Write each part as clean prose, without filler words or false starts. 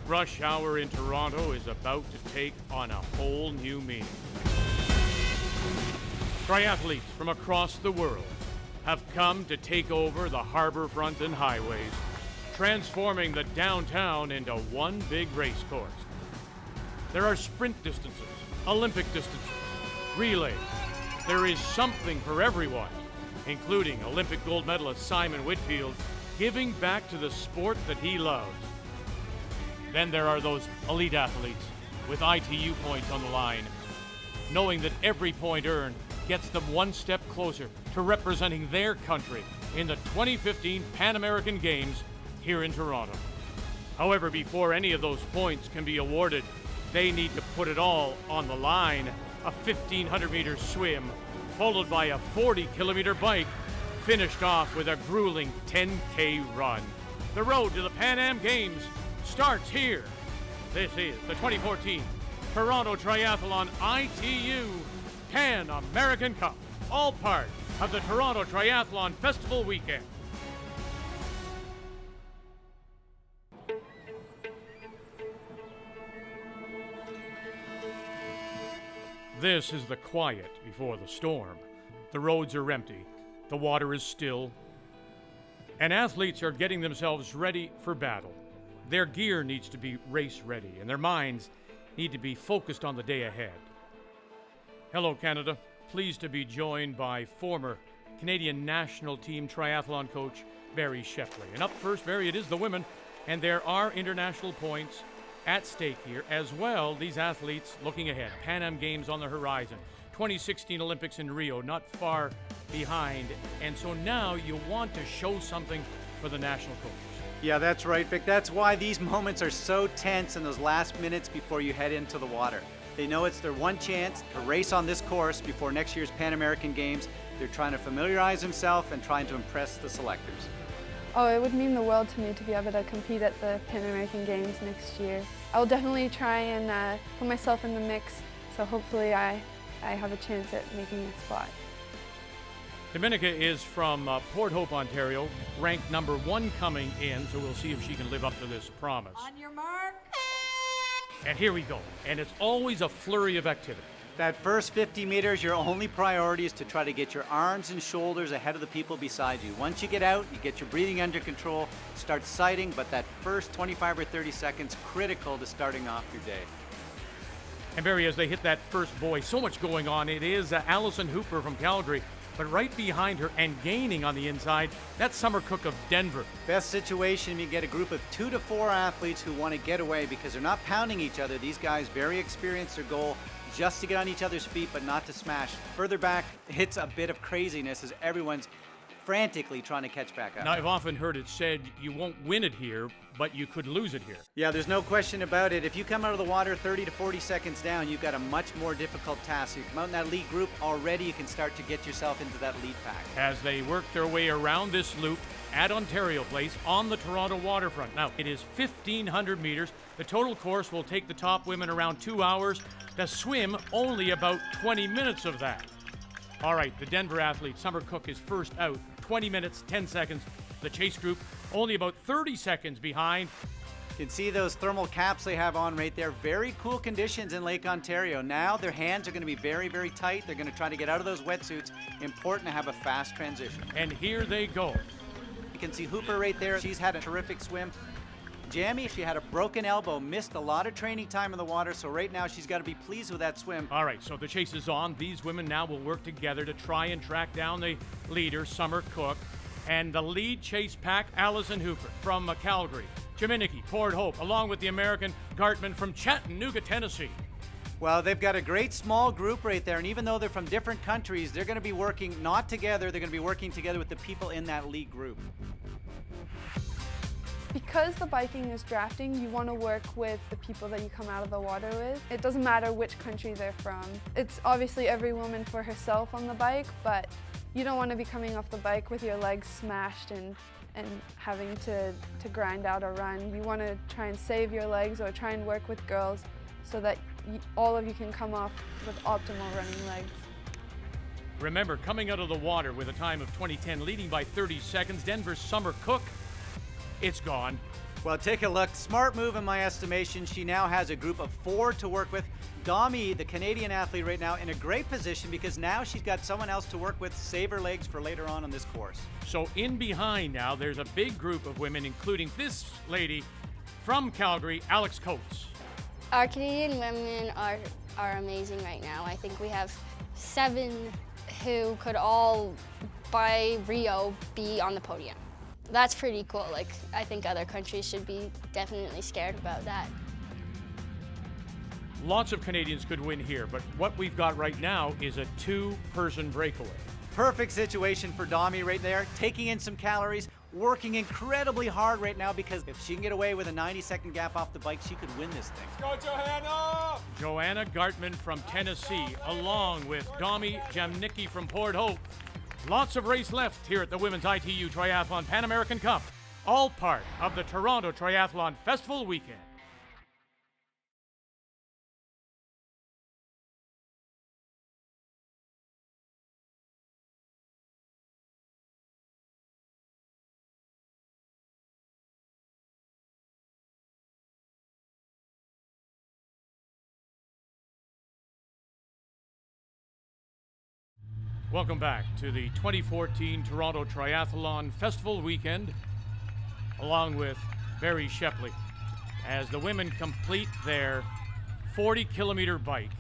Rush hour in Toronto is about to take on a whole new meaning. Triathletes from across the world have come to take over the harborfront and highways, transforming the downtown into one big race course. There are sprint distances, Olympic distances, relays. There is something for everyone, including Olympic gold medalist Simon Whitfield giving back to the sport that he loves. Then there are those elite athletes with ITU points on the line, knowing that every point earned gets them one step closer to representing their country in the 2015 Pan American Games here in Toronto. However, before any of those points can be awarded, they need to put it all on the line. A 1,500-meter swim, followed by a 40-kilometer bike, finished off with a grueling 10K run. The road to the Pan Am Games starts here. This is the 2014 Toronto Triathlon ITU Pan American Cup, all part of the Toronto Triathlon Festival Weekend. This is the quiet before the storm. The roads are empty, the water is still, and athletes are getting themselves ready for battle. Their gear needs to be race ready, and their minds need to be focused on the day ahead. Hello, Canada. Pleased to be joined by former Canadian national team triathlon coach Barry Shepley. And up first, Barry, it is the women, and there are international points at stake here as well. These athletes looking ahead. Pan Am Games on the horizon. 2016 Olympics in Rio, not far behind. And so now you want to show something for the national coaches. Yeah, that's right, Vic. That's why these moments are so tense in those last minutes before you head into the water. They know it's their one chance to race on this course before next year's Pan American Games. They're trying to familiarize themselves and trying to impress the selectors. Oh, it would mean the world to me to be able to compete at the Pan American Games next year. I will definitely try and put myself in the mix, so hopefully I have a chance at making a spot. Dominica is from Port Hope, Ontario, ranked number 1 coming in, so we'll see if she can live up to this promise. On your mark. And here we go, and it's always a flurry of activity. That first 50 meters, your only priority is to try to get your arms and shoulders ahead of the people beside you. Once you get out, you get your breathing under control, start sighting, but that first 25 or 30 seconds, critical to starting off your day. And Barry, as they hit that first buoy, so much going on. It is Allison Hooper from Calgary, but right behind her and gaining on the inside, that's Summer Cook of Denver. Best situation, you get a group of 2 to 4 athletes who want to get away because they're not pounding each other. These guys very experienced. Their goal just to get on each other's feet, but not to smash. Further back, it's a bit of craziness as everyone's frantically trying to catch back up. Now, I've often heard it said you won't win it here, but you could lose it here. Yeah, there's no question about it. If you come out of the water 30 to 40 seconds down, you've got a much more difficult task. You come out in that lead group, already you can start to get yourself into that lead pack. As they work their way around this loop at Ontario Place on the Toronto waterfront. Now, it is 1,500 meters. The total course will take the top women around 2 hours. The swim, only about 20 minutes of that. All right, the Denver athlete, Summer Cook, is first out. 20 minutes, 10 seconds. The chase group only about 30 seconds behind. You can see those thermal caps they have on right there. Very cool conditions in Lake Ontario. Now their hands are going to be very, very tight. They're going to try to get out of those wetsuits. Important to have a fast transition. And here they go. You can see Hooper right there. She's had a terrific swim. Jamie, she had a broken elbow, missed a lot of training time in the water, so right now she's got to be pleased with that swim. All right, so the chase is on. These women now will work together to try and track down the leader, Summer Cook, and the lead chase pack, Allison Hooper from Calgary, Jaminiki, Port Hope, along with the American Gartman from Chattanooga, Tennessee. Well, they've got a great small group right there, and even though they're from different countries, they're going to be working not together, they're going to be working together with the people in that lead group. Because the biking is drafting, you want to work with the people that you come out of the water with. It doesn't matter which country they're from. It's obviously every woman for herself on the bike, but you don't want to be coming off the bike with your legs smashed and having to grind out a run. You want to try and save your legs or try and work with girls so that all of you can come off with optimal running legs. Remember, coming out of the water with a time of 20:10, leading by 30 seconds, Denver's Summer Cook. It's gone. Well, take a look. Smart move in my estimation. She now has a group of 4 to work with. Dami, the Canadian athlete right now, in a great position because now she's got someone else to work with, save her legs for later on this course. So in behind now, there's a big group of women, including this lady from Calgary, Alex Coates. Our Canadian women are amazing right now. I think we have 7 who could all, by Rio, be on the podium. That's pretty cool. Like, I think other countries should be definitely scared about that. Lots of Canadians could win here, but what we've got right now is a 2-person breakaway. Perfect situation for Dami right there, taking in some calories, working incredibly hard right now because if she can get away with a 90-second gap off the bike, she could win this thing. Go, Johanna! Joanna Gartman from Tennessee, along with Dami Jamnicki from Port Hope. Lots of race left here at the Women's ITU Triathlon Pan American Cup, all part of the Toronto Triathlon Festival Weekend. Welcome back to the 2014 Toronto Triathlon Festival Weekend, along with Barry Shepley, as the women complete their 40-kilometer bike,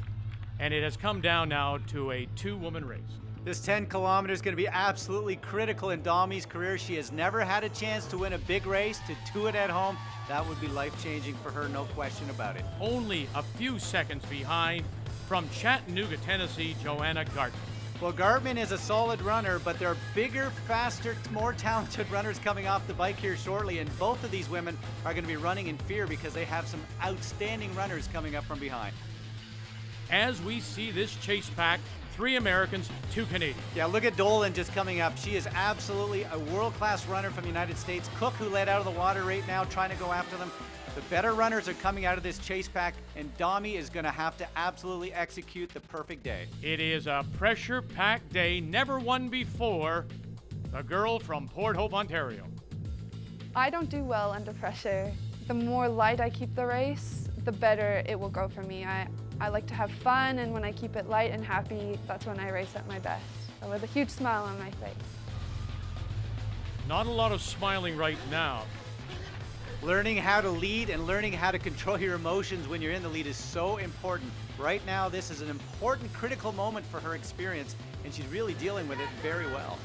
and it has come down now to a 2-woman race. This 10 kilometers is going to be absolutely critical in Dami's career. She has never had a chance to win a big race, to do it at home. That would be life-changing for her, no question about it. Only a few seconds behind from Chattanooga, Tennessee, Joanna Gartman. Well, Gartman is a solid runner, but there are bigger, faster, more talented runners coming off the bike here shortly, and both of these women are going to be running in fear because they have some outstanding runners coming up from behind. As we see this chase pack, 3 Americans, 2 Canadians. Yeah, look at Dolan just coming up. She is absolutely a world-class runner from the United States. Cook, who led out of the water right now, trying to go after them. The better runners are coming out of this chase pack, and Dami is going to have to absolutely execute the perfect day. It is a pressure-packed day, never won before. The girl from Port Hope, Ontario. I don't do well under pressure. The more light I keep the race, the better it will go for me. I like to have fun, and when I keep it light and happy, that's when I race at my best, with a huge smile on my face. Not a lot of smiling right now. Learning how to lead and learning how to control your emotions when you're in the lead is so important. Right now, this is an important, critical moment for her experience, and she's really dealing with it very well.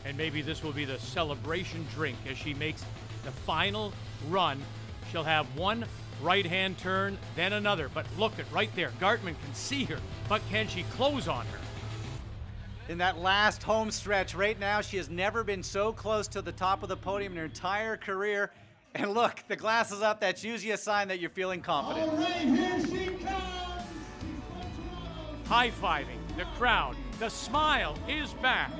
And maybe this will be the celebration drink as she makes the final run. She'll have one right-hand turn, then another. But look at right there, Gartman can see her, but can she close on her? In that last home stretch right now, she has never been so close to the top of the podium in her entire career. And look, the glass is up. That's usually a sign that you're feeling confident. All right, here she comes. High-fiving the crowd. The smile is back.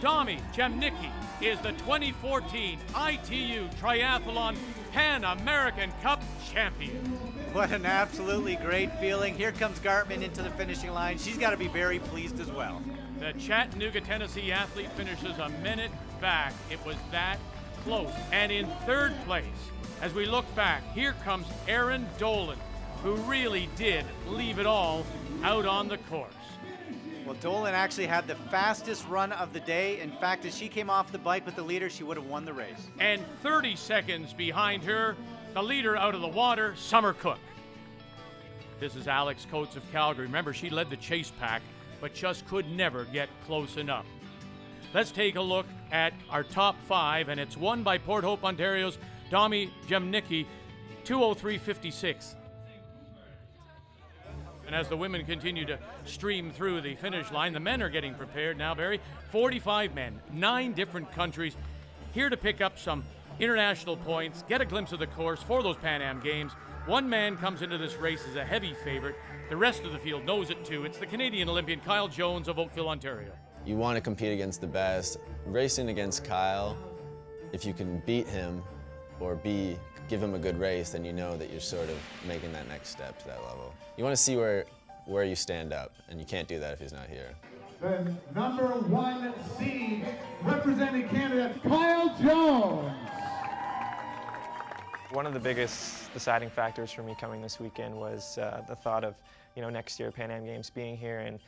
Dami Jamnicki is the 2014 ITU Triathlon Pan American Cup champion. What an absolutely great feeling. Here comes Gartman into the finishing line. She's got to be very pleased as well. The Chattanooga, Tennessee athlete finishes a minute back. It was that close. And in 3rd place, as we look back, here comes Erin Dolan, who really did leave it all out on the course. Well, Dolan actually had the fastest run of the day. In fact, as she came off the bike with the leader, she would have won the race. And 30 seconds behind her, the leader out of the water, Summer Cook. This is Alex Coates of Calgary. Remember, she led the chase pack, but just could never get close enough. Let's take a look at our top 5, and it's won by Port Hope, Ontario's Dami Jamnicki, 2:03:56. And as the women continue to stream through the finish line, the men are getting prepared now, Barry. 45 men, 9 different countries, here to pick up some international points, get a glimpse of the course for those Pan Am Games. One man comes into this race as a heavy favorite. The rest of the field knows it too. It's the Canadian Olympian Kyle Jones of Oakville, Ontario. You want to compete against the best. Racing against Kyle, if you can beat him or give him a good race, then you know that you're sort of making that next step to that level. You want to see where you stand up, and you can't do that if he's not here. The number 1 seed representing Canada, Kyle Jones. One of the biggest deciding factors for me coming this weekend was the thought of, next year Pan Am Games being here and,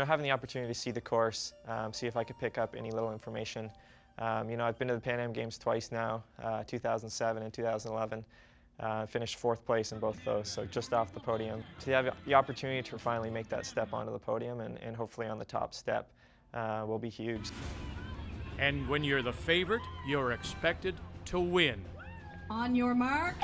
having the opportunity to see the course, see if I could pick up any little information. I've been to the Pan Am Games twice now, 2007 and 2011. Finished 4th place in both of those, so just off the podium. To have the opportunity to finally make that step onto the podium and hopefully on the top step will be huge. And when you're the favorite, you're expected to win. On your mark.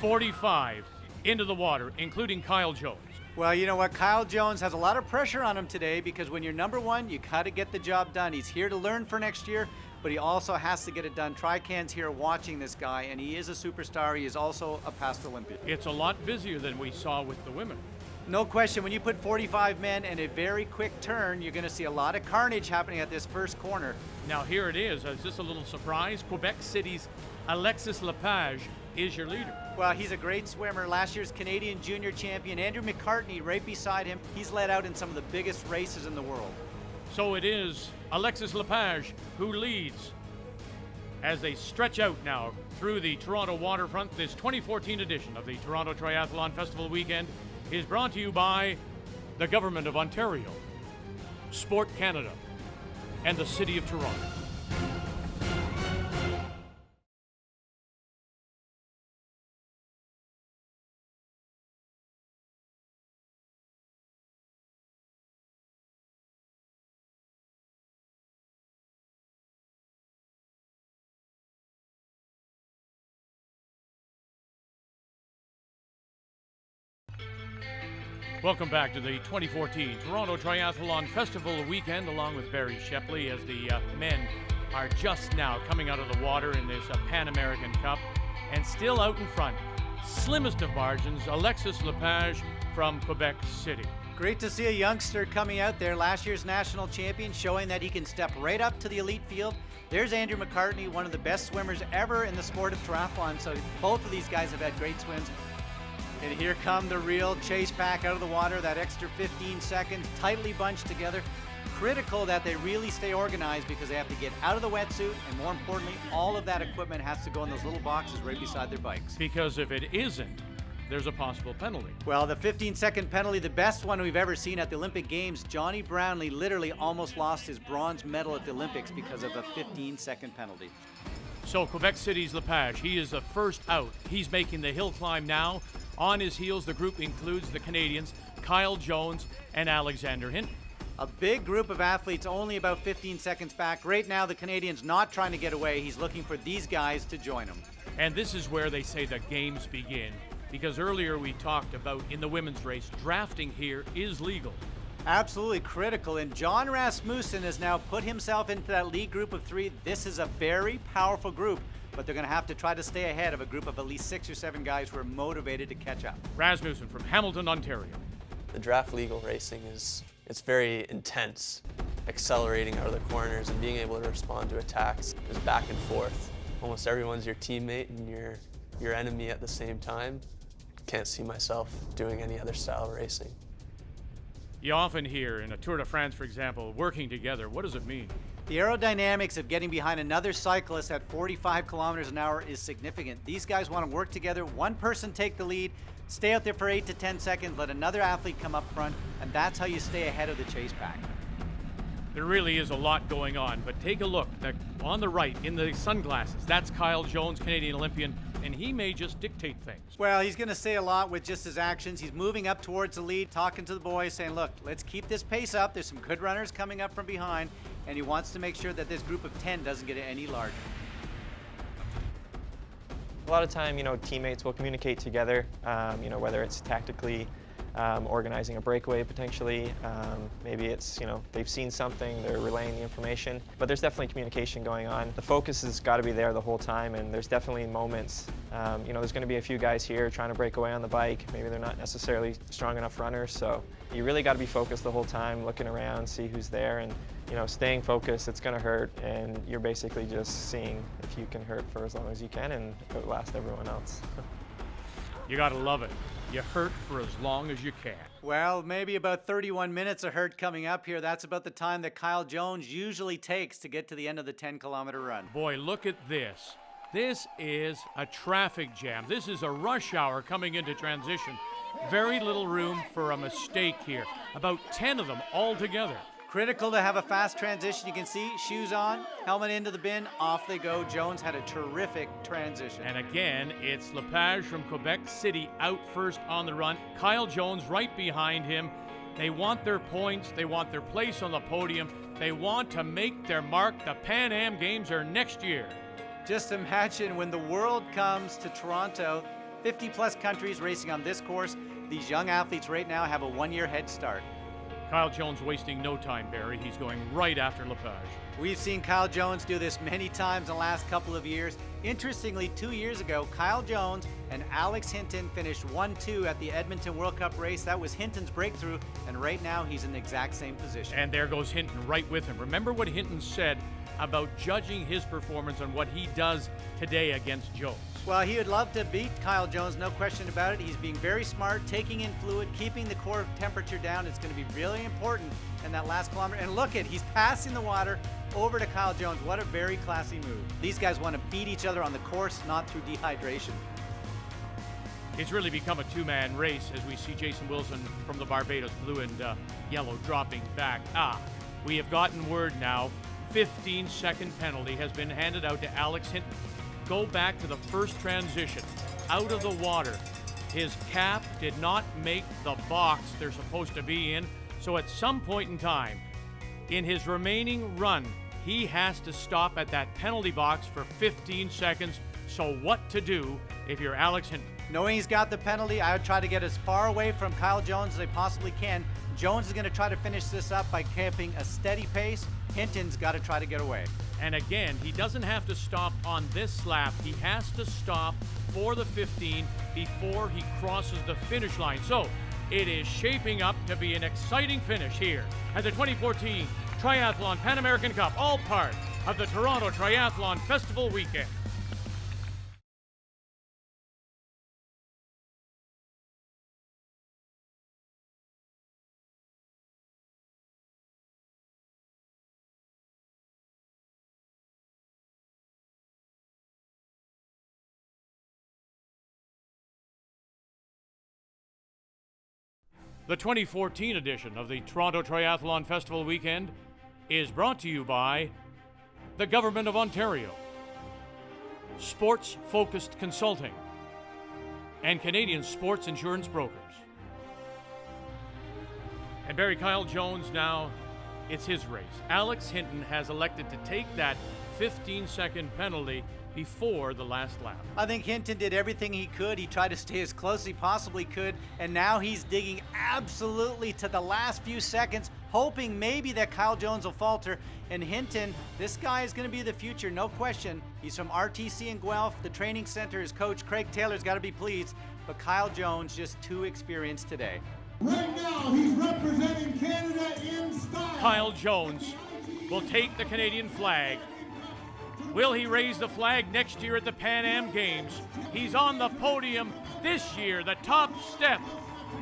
45 into the water, including Kyle Jones. Well, you know what? Kyle Jones has a lot of pressure on him today because when you're number one, you got to get the job done. He's here to learn for next year, but he also has to get it done. Trican's here watching this guy, and he is a superstar. He is also a past Olympian. It's a lot busier than we saw with the women. No question, when you put 45 men in a very quick turn, you're going to see a lot of carnage happening at this first corner. Now here it is. Is this a little surprise? Quebec City's Alexis Lepage is your leader. Well, he's a great swimmer. Last year's Canadian junior champion, Andrew McCartney, right beside him. He's led out in some of the biggest races in the world. So it is Alexis Lepage who leads as they stretch out now through the Toronto waterfront. This 2014 edition of the Toronto Triathlon Festival Weekend is brought to you by the Government of Ontario, Sport Canada, and the City of Toronto. Welcome back to the 2014 Toronto Triathlon Festival Weekend, along with Barry Shepley, as the men are just now coming out of the water in this Pan American Cup. And still out in front, slimmest of margins, Alexis Lepage from Quebec City. Great to see a youngster coming out there, last year's national champion, showing that he can step right up to the elite field. There's Andrew McCartney, one of the best swimmers ever in the sport of triathlon. So both of these guys have had great swims. And here come the real chase pack out of the water, that extra 15 seconds, tightly bunched together. Critical that they really stay organized because they have to get out of the wetsuit, and more importantly, all of that equipment has to go in those little boxes right beside their bikes. Because if it isn't, there's a possible penalty. Well, the 15-second penalty, the best one we've ever seen at the Olympic Games. Johnny Brownlee literally almost lost his bronze medal at the Olympics because of a 15-second penalty. So Quebec City's Lepage, he is the first out. He's making the hill climb now. On his heels, the group includes the Canadians, Kyle Jones and Alexander Hinton. A big group of athletes, only about 15 seconds back. Right now, the Canadian's not trying to get away. He's looking for these guys to join him. And this is where they say the games begin, because earlier we talked about in the women's race, drafting here is legal. Absolutely critical, and John Rasmussen has now put himself into that lead group of 3. This is a very powerful group, but they're going to have to try to stay ahead of a group of at least 6 or 7 guys who are motivated to catch up. Rasmussen from Hamilton, Ontario. The draft legal racing it's very intense, accelerating out of the corners and being able to respond to attacks is back and forth. Almost everyone's your teammate and your enemy at the same time. Can't see myself doing any other style of racing. You often hear in a Tour de France, for example, working together. What does it mean? The aerodynamics of getting behind another cyclist at 45 kilometers an hour is significant. These guys want to work together. One person take the lead, stay out there for 8 to 10 seconds, let another athlete come up front, and that's how you stay ahead of the chase pack. There really is a lot going on, but take a look. On the right, in the sunglasses, that's Kyle Jones, Canadian Olympian, and he may just dictate things. Well, he's going to say a lot with just his actions. He's moving up towards the lead, talking to the boys, saying, look, let's keep this pace up. There's some good runners coming up from behind, and he wants to make sure that this group of 10 doesn't get any larger. A lot of time, teammates will communicate together, whether it's tactically organizing a breakaway potentially. Maybe it's, they've seen something, they're relaying the information, but there's definitely communication going on. The focus has got to be there the whole time, and there's definitely moments, there's going to be a few guys here trying to break away on the bike. Maybe they're not necessarily strong enough runners, so you really got to be focused the whole time, looking around, see who's there, and staying focused. It's going to hurt, and you're basically just seeing if you can hurt for as long as you can and outlast everyone else. You got to love it. You hurt for as long as you can. Well, maybe about 31 minutes of hurt coming up here. That's about the time that Kyle Jones usually takes to get to the end of the 10-kilometer run. Boy, look at this. This is a traffic jam. This is a rush hour coming into transition. Very little room for a mistake here. About 10 of them all together. Critical to have a fast transition. You can see shoes on, helmet into the bin, off they go. Jones had a terrific transition. And again, it's Lepage from Quebec City out first on the run. Kyle Jones right behind him. They want their points. They want their place on the podium. They want to make their mark. The Pan Am Games are next year. Just imagine when the world comes to Toronto, 50-plus countries racing on this course. These young athletes right now have a one-year head start. Kyle Jones wasting no time, Barry. He's going right after Lepage. We've seen Kyle Jones do this many times in the last couple of years. Interestingly, 2 years ago, Kyle Jones and Alex Hinton finished 1-2 at the Edmonton World Cup race. That was Hinton's breakthrough, and right now he's in the exact same position. And there goes Hinton right with him. Remember what Hinton said about judging his performance on what he does today against Jones. Well, he would love to beat Kyle Jones, no question about it. He's being very smart, taking in fluid, keeping the core temperature down. It's going to be really important in that last kilometer. And look he's passing the water over to Kyle Jones. What a very classy move. These guys want to beat each other on the course, not through dehydration. It's really become a two-man race as we see Jason Wilson from the Barbados blue and yellow dropping back. We have gotten word now. 15-second penalty has been handed out to Alex Hinton. Go back to the first transition, out of the water. His cap did not make the box they're supposed to be in, so at some point in time, in his remaining run, he has to stop at that penalty box for 15 seconds. So what to do if you're Alex Hinton? Knowing he's got the penalty, I would try to get as far away from Kyle Jones as I possibly can. Jones is going to try to finish this up by keeping a steady pace. Hinton's got to try to get away. And again, he doesn't have to stop on this lap. He has to stop for the 15 before he crosses the finish line. So it is shaping up to be an exciting finish here at the 2014 Triathlon Pan American Cup, all part of the Toronto Triathlon Festival Weekend. The 2014 edition of the Toronto Triathlon Festival Weekend is brought to you by the Government of Ontario, Sports-Focused Consulting, and Canadian Sports Insurance Brokers. And Barry, Kyle Jones now, it's his race. Alex Hinton has elected to take that 15-second penalty before the last lap. I think Hinton did everything he could. He tried to stay as close as he possibly could, and now he's digging absolutely to the last few seconds, hoping maybe that Kyle Jones will falter. And Hinton, this guy is going to be the future, no question. He's from RTC in Guelph, the training center. His coach, Craig Taylor's got to be pleased, but Kyle Jones just too experienced today. Right now, he's representing Canada in style. Kyle Jones will take the Canadian flag. Will he raise the flag next year at the Pan Am Games? He's on the podium this year, the top step.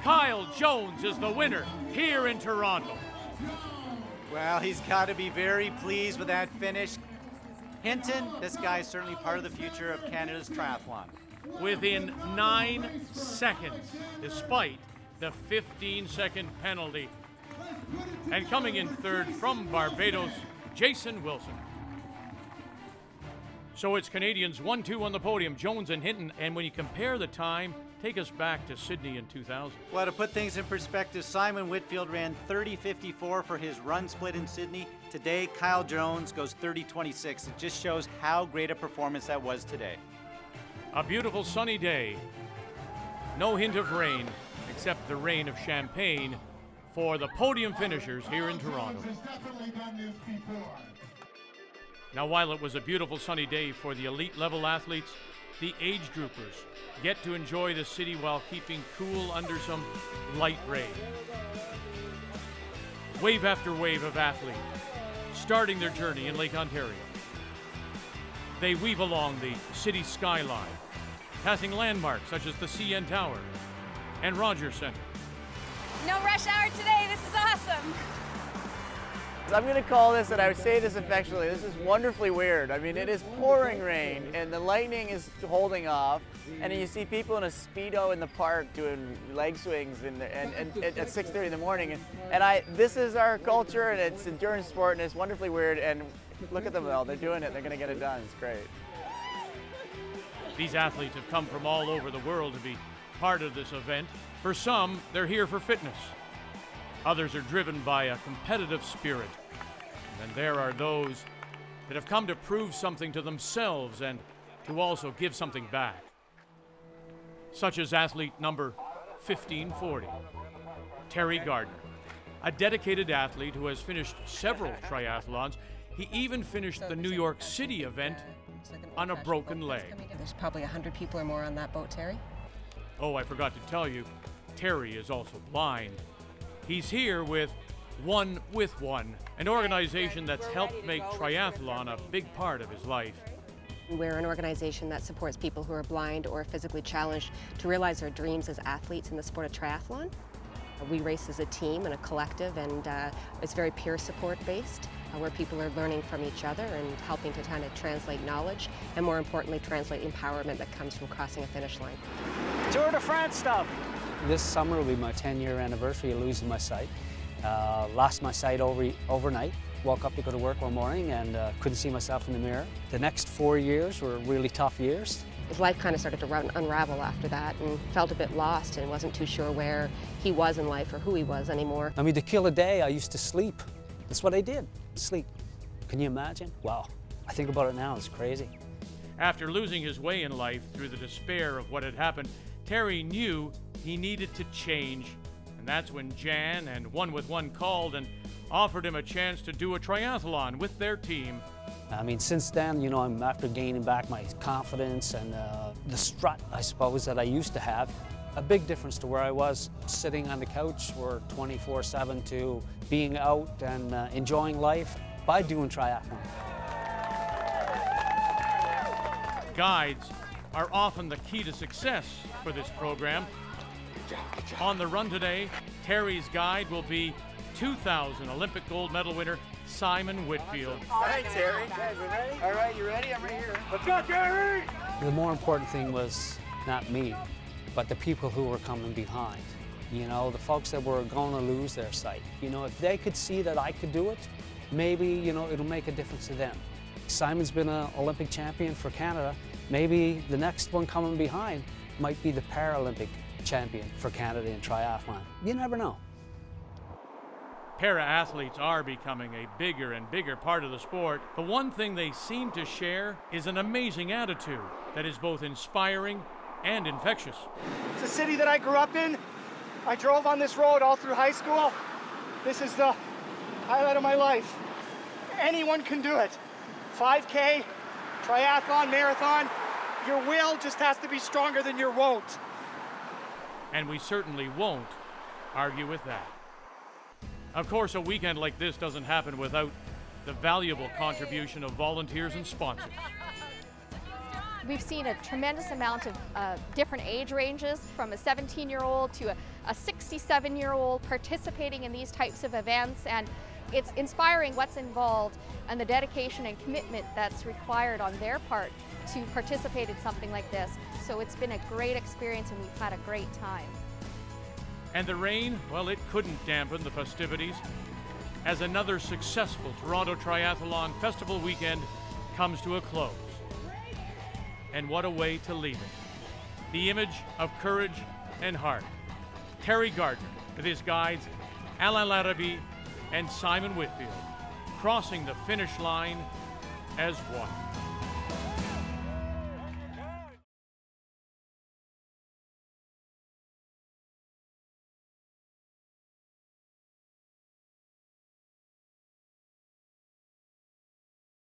Kyle Jones is the winner here in Toronto. Well, he's got to be very pleased with that finish. Hinton, this guy is certainly part of the future of Canada's triathlon. Within 9 seconds, despite the 15-second penalty. And coming in third from Barbados, Jason Wilson. So it's Canadians 1-2 on the podium, Jones and Hinton. And when you compare the time, take us back to Sydney in 2000. Well, to put things in perspective, Simon Whitfield ran 30:54 for his run split in Sydney. Today, Kyle Jones goes 30:26. It just shows how great a performance that was today. A beautiful sunny day. No hint of rain, except the rain of champagne for the podium finishers here in Toronto. Now, while it was a beautiful sunny day for the elite level athletes, the age groupers get to enjoy the city while keeping cool under some light rain. Wave after wave of athletes starting their journey in Lake Ontario. They weave along the city skyline, passing landmarks such as the CN Tower and Rogers Centre. No rush hour today, this is awesome. I'm going to call this, and I would say this affectionately, this is wonderfully weird. I mean, it is pouring rain, and the lightning is holding off, and you see people in a Speedo in the park doing leg swings at 6:30 in the morning. And this is our culture, and it's endurance sport, and it's wonderfully weird, and look at them all. They're doing it. They're going to get it done. It's great. These athletes have come from all over the world to be part of this event. For some, they're here for fitness. Others are driven by a competitive spirit. And there are those that have come to prove something to themselves and to also give something back. Such as athlete number 1540, Terry Gardner, a dedicated athlete who has finished several triathlons. He even finished the New York City event on a broken leg. There's probably 100 people or more on that boat, Terry. Oh, I forgot to tell you, Terry is also blind. He's here with One with One, an organization that's helped make triathlon a big part of his life. We're an organization that supports people who are blind or physically challenged to realize their dreams as athletes in the sport of triathlon. We race as a team and a collective, and it's very peer support based, where people are learning from each other and helping to kind of translate knowledge, and more importantly, translate empowerment that comes from crossing a finish line. Tour de France stuff. This summer will be my 10-year anniversary of losing my sight. Lost my sight overnight. Woke up to go to work one morning and couldn't see myself in the mirror. The next 4 years were really tough years. His life kind of started to unravel after that, and felt a bit lost and wasn't too sure where he was in life or who he was anymore. I mean, to kill a day, I used to sleep. That's what I did, sleep. Can you imagine? Wow. I think about it now, it's crazy. After losing his way in life through the despair of what had happened, Terry knew he needed to change. And that's when Jan and One with One called and offered him a chance to do a triathlon with their team. I mean, since then, you know, I'm after gaining back my confidence and the strut, I suppose, that I used to have. A big difference to where I was sitting on the couch for 24/7 to being out and enjoying life by doing triathlon. Guides are often the key to success for this program. On the run today, Terry's guide will be 2000 Olympic gold medal winner Simon Whitfield. All right, Terry. All right, you ready? I'm right here. Let's go, Terry! The more important thing was not me, but the people who were coming behind. You know, the folks that were going to lose their sight. You know, if they could see that I could do it, maybe, you know, it'll make a difference to them. Simon's been an Olympic champion for Canada. Maybe the next one coming behind might be the Paralympic champion for Canada in triathlon. You never know. Para-athletes are becoming a bigger and bigger part of the sport. The one thing they seem to share is an amazing attitude that is both inspiring and infectious. It's a city that I grew up in. I drove on this road all through high school. This is the highlight of my life. Anyone can do it. 5K, triathlon, marathon. Your will just has to be stronger than your won't. And we certainly won't argue with that. Of course, a weekend like this doesn't happen without the valuable contribution of volunteers and sponsors. We've seen a tremendous amount of different age ranges, from a 17-year-old to a 67-year-old participating in these types of events, and it's inspiring what's involved and the dedication and commitment that's required on their part to participate in something like this. So it's been a great experience and we've had a great time. And the rain, well, it couldn't dampen the festivities as another successful Toronto Triathlon Festival weekend comes to a close. And what a way to leave it. The image of courage and heart. Terry Gardner with his guides Alain Larrabee and Simon Whitfield crossing the finish line as one.